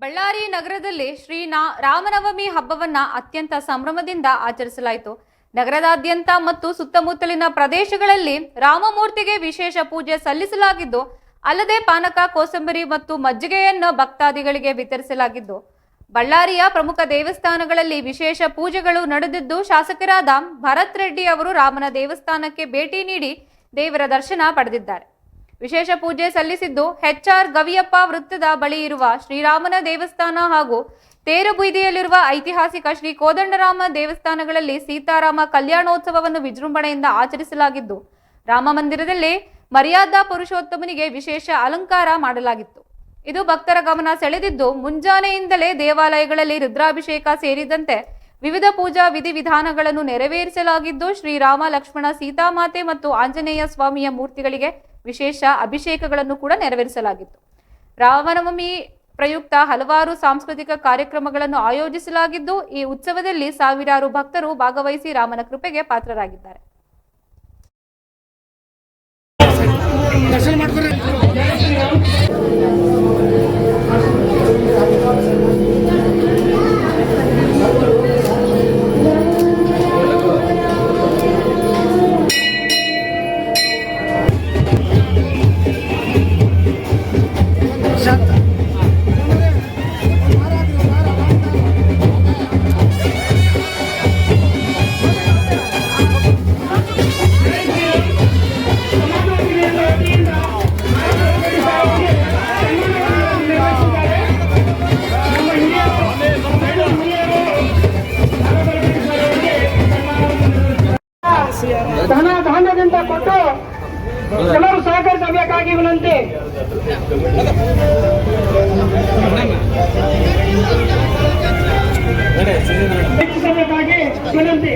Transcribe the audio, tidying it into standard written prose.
ಬಳ್ಳಾರಿ ನಗರದಲ್ಲಿ ರಾಮನವಮಿ ಹಬ್ಬವನ್ನ ಅತ್ಯಂತ ಸಂಭ್ರಮದಿಂದ ಆಚರಿಸಲಾಯಿತು. ನಗರದಾದ್ಯಂತ ಮತ್ತು ಸುತ್ತಮುತ್ತಲಿನ ಪ್ರದೇಶಗಳಲ್ಲಿ ರಾಮಮೂರ್ತಿಗೆ ವಿಶೇಷ ಪೂಜೆ ಸಲ್ಲಿಸಲಾಗಿದ್ದು, ಅಲ್ಲದೆ ಪಾನಕ, ಕೋಸಂಬರಿ ಮತ್ತು ಮಜ್ಜಿಗೆಯನ್ನು ಭಕ್ತಾದಿಗಳಿಗೆ ವಿತರಿಸಲಾಗಿದ್ದು, ಬಳ್ಳಾರಿಯ ಪ್ರಮುಖ ದೇವಸ್ಥಾನಗಳಲ್ಲಿ ವಿಶೇಷ ಪೂಜೆಗಳು ನಡೆದಿದ್ದು, ಶಾಸಕರಾದ ಭರತ್ ರೆಡ್ಡಿ ಅವರು ರಾಮನ ದೇವಸ್ಥಾನಕ್ಕೆ ಭೇಟಿ ನೀಡಿ ದೇವರ ದರ್ಶನ ಪಡೆದಿದ್ದಾರೆ. ವಿಶೇಷ ಪೂಜೆ ಸಲ್ಲಿಸಿದ್ದು HR ಗವಿಯಪ್ಪ ವೃತ್ತದ ಬಳಿ ಇರುವ ಶ್ರೀರಾಮನ ದೇವಸ್ಥಾನ ಹಾಗೂ ತೇರುಬೀದಿಯಲ್ಲಿರುವ ಐತಿಹಾಸಿಕ ಶ್ರೀ ಕೋದಂಡರಾಮ ದೇವಸ್ಥಾನಗಳಲ್ಲಿ ಸೀತಾರಾಮ ಕಲ್ಯಾಣೋತ್ಸವವನ್ನು ವಿಜೃಂಭಣೆಯಿಂದ ಆಚರಿಸಲಾಗಿದ್ದು, ರಾಮ ಮಂದಿರದಲ್ಲಿ ಮರ್ಯಾದಾ ಪುರುಷೋತ್ತಮನಿಗೆ ವಿಶೇಷ ಅಲಂಕಾರ ಮಾಡಲಾಗಿತ್ತು. ಇದು ಭಕ್ತರ ಗಮನ ಸೆಳೆದಿದ್ದು, ಮುಂಜಾನೆಯಿಂದಲೇ ದೇವಾಲಯಗಳಲ್ಲಿ ರುದ್ರಾಭಿಷೇಕ ಸೇರಿದಂತೆ ವಿವಿಧ ಪೂಜಾ ವಿಧಿವಿಧಾನಗಳನ್ನು ನೆರವೇರಿಸಲಾಗಿದ್ದು, ಶ್ರೀರಾಮ, ಲಕ್ಷ್ಮಣ, ಸೀತಾಮಾತೆ ಮತ್ತು ಆಂಜನೇಯ ಸ್ವಾಮಿಯ ಮೂರ್ತಿಗಳಿಗೆ ವಿಶೇಷ ಅಭಿಷೇಕಗಳನ್ನು ಕೂಡ ನೆರವೇರಿಸಲಾಗಿತ್ತು. ರಾಮನವಮಿ ಪ್ರಯುಕ್ತ ಹಲವಾರು ಸಾಂಸ್ಕೃತಿಕ ಕಾರ್ಯಕ್ರಮಗಳನ್ನು ಆಯೋಜಿಸಲಾಗಿದ್ದು, ಈ ಉತ್ಸವದಲ್ಲಿ ಸಾವಿರಾರು ಭಕ್ತರು ಭಾಗವಹಿಸಿ ರಾಮನ ಕೃಪೆಗೆ ಪಾತ್ರರಾಗಿದ್ದಾರೆ. ಧಾನ್ಯದಿಂದ ಕೊಟ್ಟು ಎಲ್ಲರೂ ಸಹಕರಿಸಬೇಕಾಗಿ ವಿನಂತಿ. ಹೆಚ್ಚಿಸಬೇಕಾಗಿ ವಿನಂತಿ.